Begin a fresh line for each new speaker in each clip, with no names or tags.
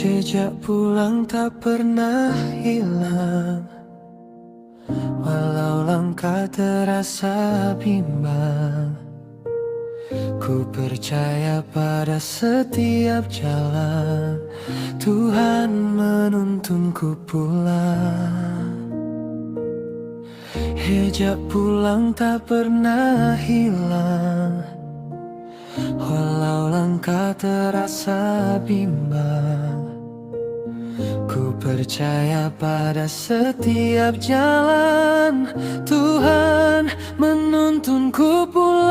Jejak pulang tak pernah hilang, walau langkah terasa bimbang. Ku percaya pada setiap jalan, Tuhan menuntunku pulang. Jejak pulang tak pernah hilang, walau langkah terasa bimbang. Ku percaya pada setiap jalan, Tuhan menuntunku pulang.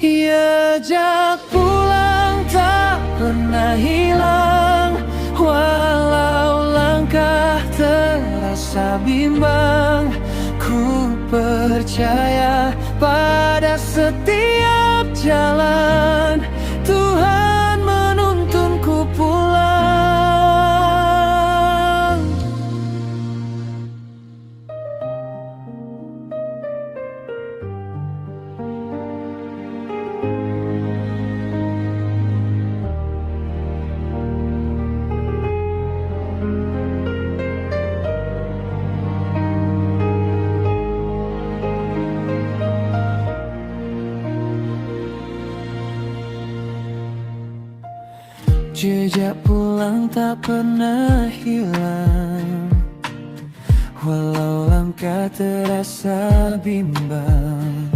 Jejak pulang tak pernah hilang, walau langkah terasa bimbang. Ku percaya pada setiap jalan, Tuhan menuntunku pulang. Jejak pulang tak pernah hilang, walau langkah terasa bimbang.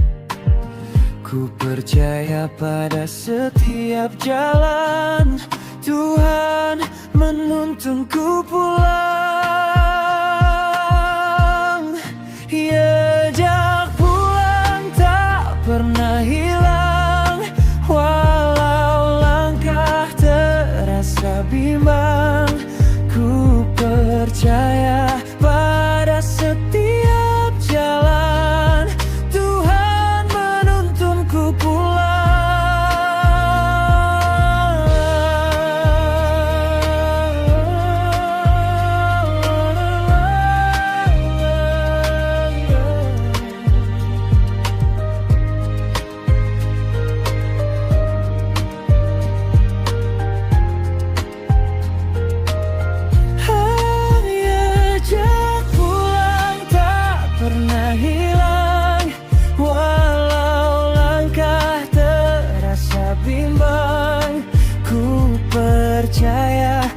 Ku percaya pada setiap jalan, Tuhan menuntunku pulang. Jejak pulang tak pernah hilang, walau langkah terasa bimbang. Ku percaya pada setiap jalan, Tuhan menuntunku pulang. Jejak pulang tak pernah hilang, walau langkah terasa bimbang. Ku percaya